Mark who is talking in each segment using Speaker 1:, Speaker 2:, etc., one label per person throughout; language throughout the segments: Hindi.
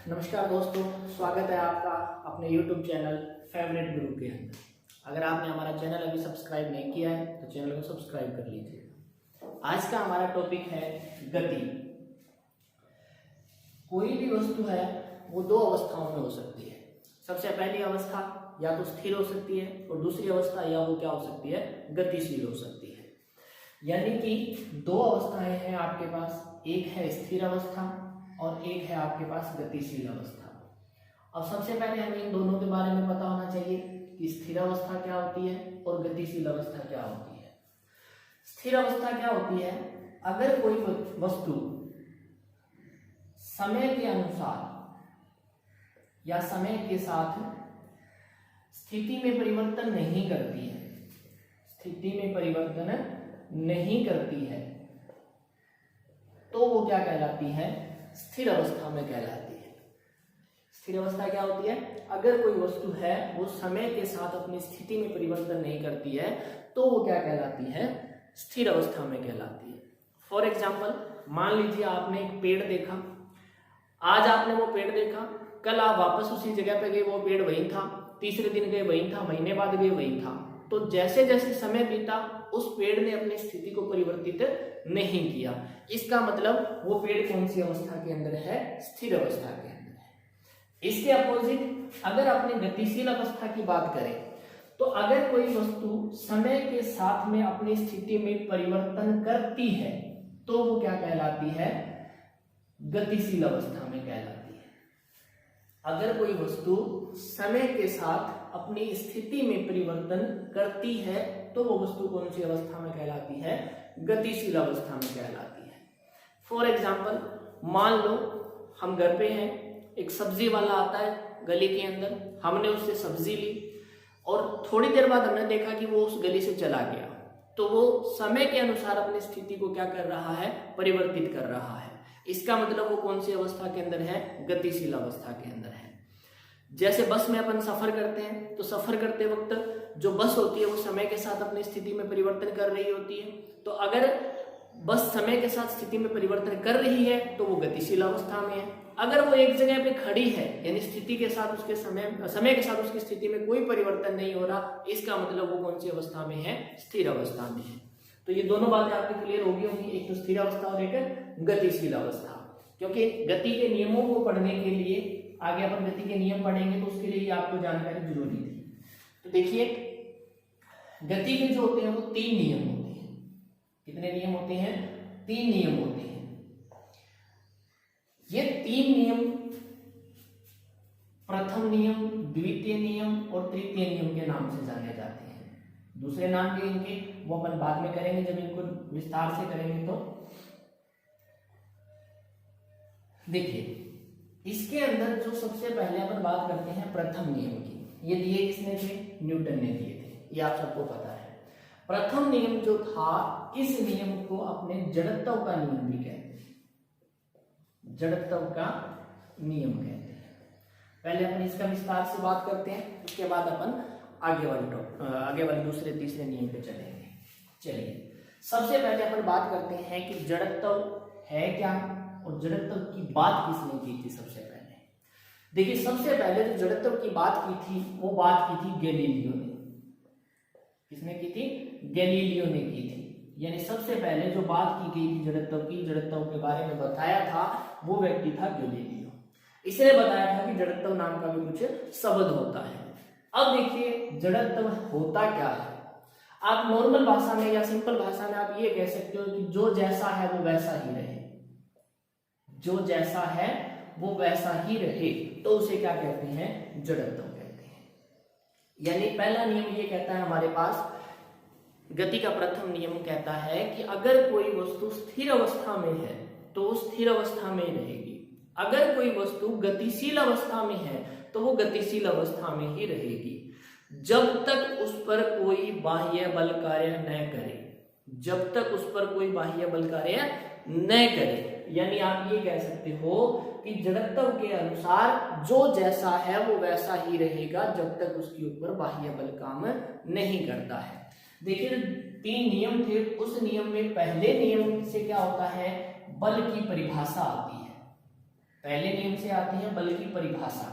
Speaker 1: नमस्कार दोस्तों, स्वागत है आपका अपने YouTube चैनल फेवरेट गुरु के अंदर। अगर आपने हमारा चैनल अभी सब्सक्राइब नहीं किया है तो चैनल को सब्सक्राइब कर लीजिए। आज का हमारा टॉपिक है गति। कोई भी वस्तु है वो दो अवस्थाओं में हो सकती है। सबसे पहली अवस्था या तो स्थिर हो सकती है और दूसरी अवस्था या वो क्या हो सकती है, गतिशील हो सकती है। यानी कि दो अवस्थाएं हैं आपके पास, एक है स्थिर अवस्था और एक है आपके पास गतिशील अवस्था। अब सबसे पहले हमें इन दोनों के बारे में पता होना चाहिए कि स्थिर अवस्था क्या होती है और गतिशील अवस्था क्या होती है। स्थिर अवस्था क्या होती है? अगर कोई वस्तु समय के अनुसार या समय के साथ स्थिति में परिवर्तन नहीं करती है, स्थिति में परिवर्तन नहीं करती है, तो वो क्या कहलाती है? स्थिर अवस्था में कहलाती है। स्थिर अवस्था क्या होती है? अगर कोई वस्तु है वो समय के साथ अपनी स्थिति में परिवर्तन नहीं करती है तो वो क्या कहलाती है? स्थिर अवस्था में कहलाती है। फॉर एग्जाम्पल, मान लीजिए आपने एक पेड़ देखा, आज आपने वो पेड़ देखा, कल आप वापस उसी जगह पे गए, वो पेड़ वही था, तीसरे दिन गए वही था, महीने बाद गए वही था। तो जैसे जैसे समय बीता उस पेड़ ने अपनी स्थिति को परिवर्तित नहीं किया। इसका मतलब वो पेड़ कौन सी अवस्था के अंदर है? स्थिर अवस्था के अंदर है। इसके अपोजिट अगर अपनी गतिशील अवस्था की बात करें तो अगर कोई वस्तु समय के साथ में अपनी स्थिति में परिवर्तन करती है तो वो क्या कहलाती है? गतिशील अवस्था में कहलाती है। अगर कोई वस्तु समय के साथ अपनी स्थिति में परिवर्तन करती है तो वो वस्तु कौन सी अवस्था में कहलाती है? गतिशील अवस्था में कहलाती है। फॉर एग्जाम्पल, मान लो हम घर पे हैं, एक सब्जी वाला आता है गली के अंदर, हमने उससे सब्जी ली और थोड़ी देर बाद हमने देखा कि वो उस गली से चला गया, तो वो समय के अनुसार अपनी स्थिति को क्या कर रहा है? परिवर्तित कर रहा है। इसका मतलब वो कौन सी अवस्था के अंदर है? गतिशील अवस्था के अंदर है। जैसे बस में अपन सफर करते हैं तो सफर करते वक्त जो बस होती है वो समय के साथ अपनी स्थिति में परिवर्तन कर रही होती है। तो अगर बस समय के साथ स्थिति में परिवर्तन कर रही है तो वो गतिशील अवस्था में है। अगर वो एक जगह पे खड़ी है यानी स्थिति के साथ उसके समय के साथ उसकी स्थिति में कोई परिवर्तन नहीं हो रहा, इसका मतलब वो कौन सी अवस्था में है? स्थिर अवस्था में है। तो ये दोनों बातें आपकी क्लियर होगी होंगी, एक तो स्थिर अवस्था और एक गतिशील अवस्था। क्योंकि गति के नियमों को पढ़ने के लिए आगे अपन गति के नियम पढ़ेंगे तो उसके लिए आपको जानकारी जरूरी थी। तो देखिए, गति के जो होते हैं वो 3 नियम होते हैं। कितने नियम होते हैं? 3 नियम होते हैं। ये 3 नियम प्रथम नियम, द्वितीय नियम और तृतीय नियम के नाम से जाने जाते हैं। दूसरे नाम के इनके वो अपन बाद में करेंगे, जब इनको विस्तार से करेंगे। तो देखिए, इसके अंदर जो सबसे पहले अपन बात करते हैं प्रथम नियम की। ये दिए किसने थे? न्यूटन ने दिए थे, ये आप सबको पता है। प्रथम नियम जो था, इस नियम को अपने जड़त्व का नियम भी कहते हैं, जड़त्व का नियम कहते हैं। पहले अपन इसका विस्तार से बात करते हैं, उसके बाद अपन आगे वाले दूसरे तीसरे नियम पे चलेंगे। चलिए, सबसे पहले अपन बात करते हैं कि जड़त्व है क्या और जड़त्व की बात किसने की थी। सबसे पहले देखिए, सबसे पहले जो जड़त्व की बात की थी वो बात की थी गैलीलियो ने। किसने की थी? गैलीलियो ने की थी। यानी सबसे पहले जो बात की गई थी जड़त्व के बारे में बताया था वो व्यक्ति था गैलीलियो। इसने बताया था कि जड़त्व नाम का भी कुछ शब्द होता है। अब देखिए, जड़त्व होता क्या है? आप नॉर्मल भाषा में या सिंपल भाषा में आप ये कह सकते हो कि जो जैसा है वो वैसा ही रहे, जो जैसा है वो वैसा ही रहे, तो उसे क्या कहते हैं? जड़त्व कहते हैं। यानी पहला नियम ये कहता है हमारे पास, गति का प्रथम नियम कहता है कि अगर कोई वस्तु स्थिर अवस्था में है तो वो स्थिर अवस्था में रहेगी, अगर कोई वस्तु गतिशील अवस्था में है तो वो गतिशील अवस्था में ही रहेगी, जब तक उस पर कोई बाह्य बल कार्य न करे, जब तक उस पर कोई बाह्य बल कार्य न करे। यानी आप ये कह सकते हो कि जड़त्व के अनुसार जो जैसा है वो वैसा ही रहेगा जब तक उसके ऊपर बाह्य बल काम नहीं करता है। देखिए, 3 नियम थे, उस नियम में पहले नियम से क्या होता है? बल की परिभाषा आती है। पहले नियम से आती है बल की परिभाषा,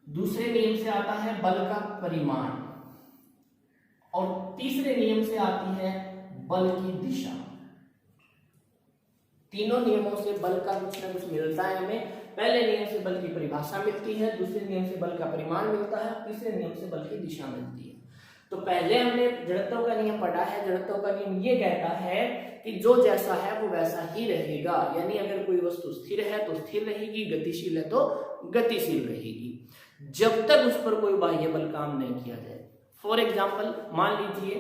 Speaker 1: दूसरे नियम से आता है बल का परिमाण, और तीसरे नियम से आती है बल की दिशा। तीनों नियमों से बल का कुछ ना कुछ मिलता है हमें। पहले नियम से बल की परिभाषा मिलती है, दूसरे नियम से बल का परिमाण मिलता है, तीसरे नियम से बल की दिशा मिलती है। तो पहले हमने जड़त्व का नियम पढ़ा है। जड़त्व का नियम ये कहता है कि जो जैसा है वो वैसा ही रहेगा, यानी अगर कोई वस्तु स्थिर है तो स्थिर रहेगी, गतिशील है तो गतिशील रहेगी, जब तक उस पर कोई बाह्य बल काम नहीं किया जाए। फॉर एग्जाम्पल, मान लीजिए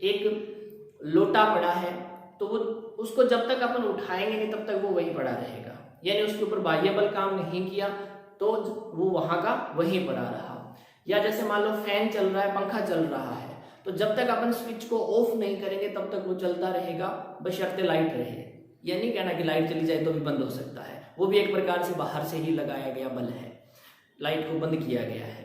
Speaker 1: एक लोटा पड़ा है, तो वो उसको जब तक अपन उठाएंगे नहीं तब तक वो वही पड़ा रहेगा, यानी उसके ऊपर बाह्य बल काम नहीं किया तो वो वहां का वहीं पड़ा रहा। या जैसे मान लो फैन चल रहा है, पंखा चल रहा है, तो जब तक अपन स्विच को ऑफ नहीं करेंगे तब तक वो चलता रहेगा, बशर्ते लाइट रहे। ये नहीं कहना कि लाइट चली जाए तो भी बंद हो सकता है, वो भी एक प्रकार से बाहर से ही लगाया गया बल है, लाइट को बंद किया गया है।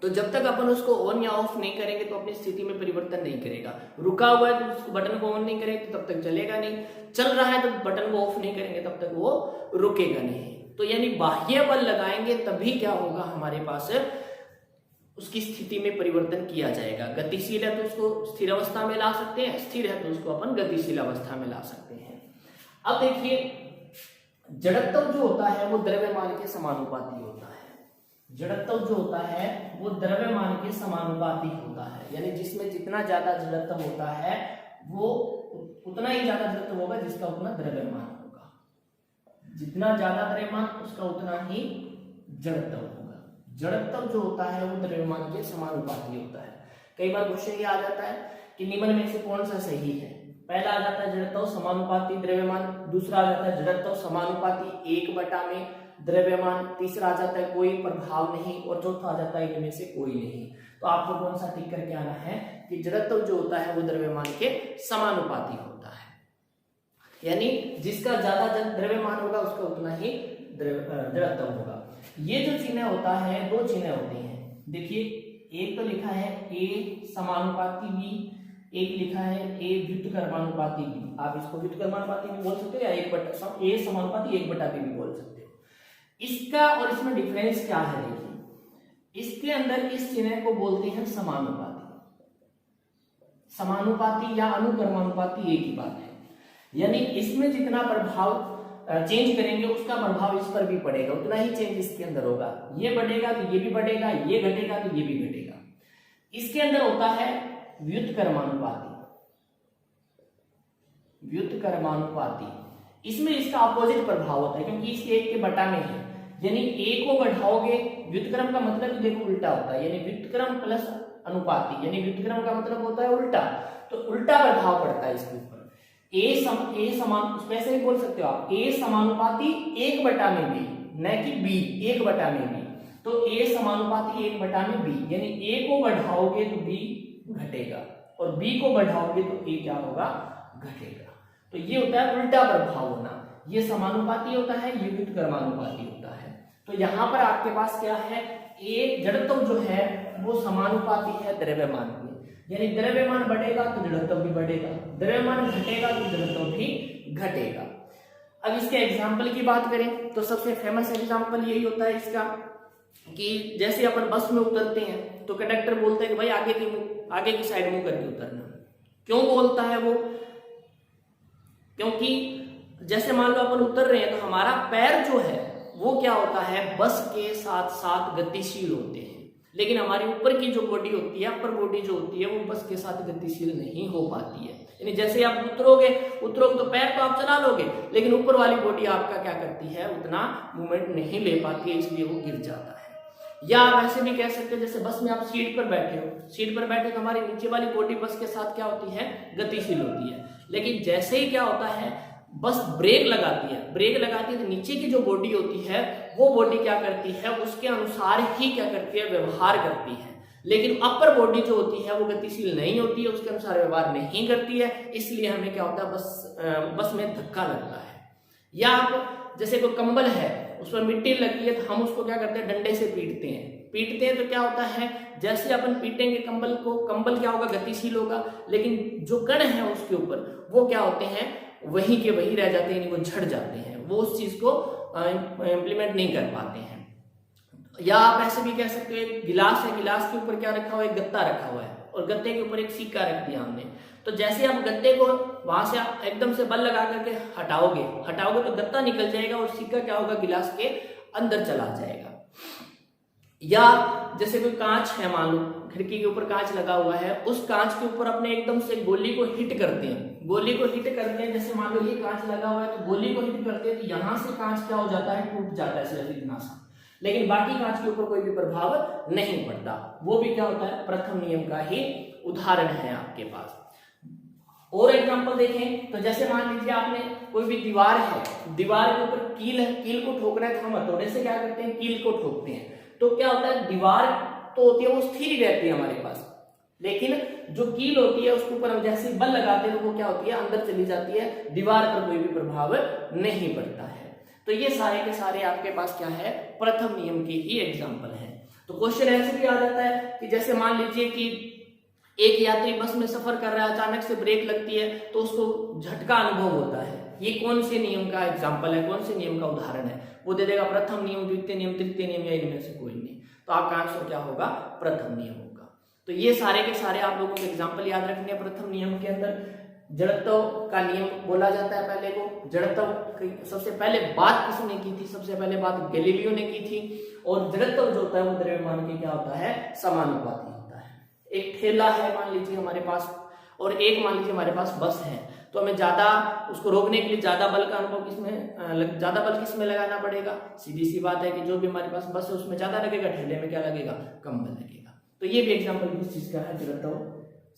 Speaker 1: तो जब तक अपन उसको ऑन या ऑफ नहीं करेंगे तो अपनी स्थिति में परिवर्तन नहीं करेगा। रुका हुआ है तो उसको बटन को ऑन नहीं करेंगे तो तब तक चलेगा नहीं, चल रहा है तो बटन को ऑफ नहीं करेंगे तब तक वो रुकेगा नहीं। तो यानी बाह्य बल लगाएंगे तभी क्या होगा, हमारे पास उसकी स्थिति में परिवर्तन किया जाएगा। गतिशील है तो उसको स्थिर अवस्था में ला सकते हैं, स्थिर है तो उसको अपन गतिशील अवस्था में ला सकते हैं। अब देखिए, जड़त्व जो होता है वो द्रव्यमान के समानुपाती होता है। जड़त्व जो होता है वो द्रव्यमान के समानुपाती होता है, यानी जिसमें जितना ज्यादा जड़त्व होता है वो उतना ही ज्यादा जड़त्व होगा जिसका उतना द्रव्यमान होगा। जितना ज्यादा द्रव्यमान उसका उतना ही जड़त्व होगा। जड़त्व जो होता है वो द्रव्यमान के समानुपाती होता है। कई बार क्वेश्चन ये आ जाता है कि निम्न में से कौन सा सही है। पहला आ जाता है जड़त्व समानुपाती द्रव्यमान, दूसरा आ जाता है जड़त्व समानुपाती 1 में द्रव्यमान, तीसरा आ जाता है कोई प्रभाव नहीं, और चौथा आ जाता है इनमें से कोई नहीं। तो आपको कौन सा टिक करके आना है कि जड़त्व जो होता है वो द्रव्यमान के समानुपाती होता है, यानी जिसका ज्यादा द्रव्यमान होगा उसका उतना ही जड़त्व होगा। ये जो चिन्ह होता है, 2 चिन्ह होते हैं। देखिए, एक तो लिखा है ए समानुपाती बी, एक लिखा है ए व्युत्क्रमानुपाती बी। आप इसको व्युत्क्रमानुपाती भी बोल सकते हो या ए समानुपाती 1/b भी बोल सकते हो। इसका और इसमें डिफरेंस क्या है, देखिए इसके अंदर इस चिन्ह को बोलते हैं समानुपाती। समानुपाती या अनुक्रमानुपाती एक ही बात है, यानी इसमें जितना प्रभाव चेंज करेंगे उसका प्रभाव इस पर भी पड़ेगा, उतना ही चेंज इसके अंदर होगा। ये बढ़ेगा तो ये भी बढ़ेगा, ये घटेगा तो ये भी घटेगा। इसके अंदर होता है व्युत्क्रमानुपाती। व्युत्क्रमानुपाती इसमें इसका अपोजिट प्रभाव होता है, क्योंकि इसके 1 के बटा में है, यानी a को बढ़ाओगे, व्युत्क्रम का मतलब देखो उल्टा होता है, यानी व्युत्क्रम प्लस अनुपाती, यानी व्युत्क्रम का मतलब होता है उल्टा, तो उल्टा प्रभाव पड़ता है इसके ऊपर। ए समान वैसे भी बोल सकते हो आप, ए समानुपाती 1 में बी, न कि बी 1 में बी। तो ए समानुपाती 1 में बी, यानी ए को बढ़ाओगे तो बी घटेगा, और बी को बढ़ाओगे तो ए क्या होगा, घटेगा। तो ये होता है उल्टा प्रभाव होना। ये समानुपाती होता है, ये व्युत्क्रमानुपाती होता है। तो यहाँ पर आपके पास क्या है, ए जड़त्व जो है वो समानुपाती है द्रव्यमान में, यानी द्रव्यमान बढ़ेगा तो जड़त्व भी बढ़ेगा, द्रव्यमान घटेगा तो जड़त्व भी घटेगा। अब इसके एग्जाम्पल की बात करें तो सबसे फेमस एग्जाम्पल यही होता है इसका कि जैसे अपन बस में उतरते हैं तो कंडक्टर बोलता है कि भाई आगे की साइड मुंह करके उतरना। क्यों बोलता है वो, क्योंकि जैसे मान लो अपन उतर रहे हैं तो हमारा पैर जो है वो क्या होता है, बस के साथ साथ गतिशील होते हैं, लेकिन हमारी ऊपर की जो बॉडी होती है, अपर बॉडी जो होती है वो बस के साथ गतिशील नहीं हो पाती है। यानी जैसे आप उतरोगे तो पैर तो आप चला लोगे, लेकिन ऊपर वाली बॉडी आपका क्या करती है, उतना मूवमेंट नहीं ले पाती है, इसलिए वो गिर जाता है। या आप ऐसे भी कह सकते हो, जैसे बस में आप सीट पर बैठे हो, सीट पर बैठे तो हमारी नीचे वाली बॉडी बस के साथ क्या होती है, गतिशील होती है, लेकिन जैसे ही क्या होता है, बस ब्रेक लगाती है तो नीचे की जो बॉडी होती है वो बॉडी क्या करती है, उसके अनुसार ही क्या करती है, व्यवहार करती है। लेकिन अपर बॉडी जो होती है वो गतिशील नहीं होती है, उसके अनुसार व्यवहार नहीं करती है, इसलिए हमें क्या होता है, बस में धक्का लगता है। या आप जैसे कोई कंबल है उस पर मिट्टी लगी है तो हम उसको क्या करते हैं, डंडे से पीटते हैं तो क्या होता है, जैसे अपन पीटेंगे कंबल को, कंबल क्या होगा, गतिशील होगा, लेकिन जो कण है उसके ऊपर वो क्या होते हैं, वहीं के वहीं रह जाते हैं, वो झड़ जाते हैं, वो उस चीज को इंप्लीमेंट नहीं कर पाते हैं। या आप ऐसे भी कह सकते हो एक गिलास है, गिलास के ऊपर क्या रखा हुआ है, गत्ता रखा हुआ है और गत्ते के ऊपर एक सिक्का रख दिया हमने। तो जैसे आप गत्ते को वहां से आप एकदम से बल लगा करके हटाओगे तो गत्ता निकल जाएगा और सिक्का क्या होगा, गिलास के अंदर चला जाएगा। या जैसे कोई कांच है, मान लो खिड़की के ऊपर कांच लगा हुआ है, उस कांच के ऊपर अपने एकदम से गोली को हिट करते हैं, जैसे मान लो ये कांच लगा हुआ है तो गोली को हिट करते हैं तो यहां से कांच क्या हो जाता है, टूट जाता है सिर्फ इतना सा, लेकिन बाकी कांच के ऊपर कोई भी प्रभाव नहीं पड़ता। वो भी क्या होता है, प्रथम नियम का ही उदाहरण है आपके पास। और एग्जांपल देखें तो जैसे मान लीजिए आपने कोई भी दीवार है, दीवार के ऊपर कील है, कील को ठोकना है तो हम हथौड़े से क्या करते हैं, कील को ठोकते हैं। तो क्या होता है, दीवार तो होती है वो स्थिर ही रहती है हमारे पास, लेकिन जो कील होती है उसके ऊपर हम जैसे बल लगाते हैं तो वो क्या होती है, अंदर चली जाती है, दीवार पर कोई भी प्रभाव नहीं पड़ता है। तो ये सारे के सारे आपके पास क्या है, प्रथम नियम के ही एग्जाम्पल है। तो क्वेश्चन ऐसे भी आ जाता है कि जैसे मान लीजिए कि एक यात्री बस में सफर कर रहा है, अचानक से ब्रेक लगती है तो उसको झटका अनुभव होता है, ये कौन से नियम का एग्जाम्पल है, कौन से नियम का उदाहरण है, वो दे देगा प्रथम नियम, द्वितीय नियम, तृतीय नियम या इनमें से कोई नहीं। तो आपका आंसर क्या होगा, प्रथम नियम होगा। तो ये सारे के सारे आप लोगों को एग्जाम्पल याद रखने हैं। प्रथम नियम के अंदर जड़त्व का नियम बोला जाता है। पहले को जड़त्व की सबसे पहले बात किसने की थी, सबसे पहले बात गैलीलियो ने की थी। और जड़त्व जो होता है वो द्रव्यमान के क्या होता है, समानुपाती होता है। एक ठेला है मान लीजिए हमारे पास, और एक मान लीजिए हमारे पास बस है, तो हमें ज्यादा उसको रोकने के लिए ज्यादा बल का अनुभव ज्यादा बल किसमें लगाना पड़ेगा, सीधी सी बात है कि जो भी हमारे पास बस है उसमें ज्यादा लगेगा, ठेले में क्या लगेगा, कम बल लगेगा। तो ये भी एग्जाम्पल किस चीज का है, जड़त्व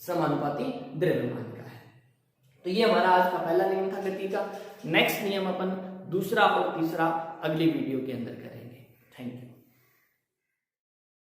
Speaker 1: समानुपाती द्रव्यमान का है। तो ये हमारा आज का पहला नियम था गति का। नेक्स्ट नियम अपन दूसरा और तीसरा अगली वीडियो के अंदर करेंगे।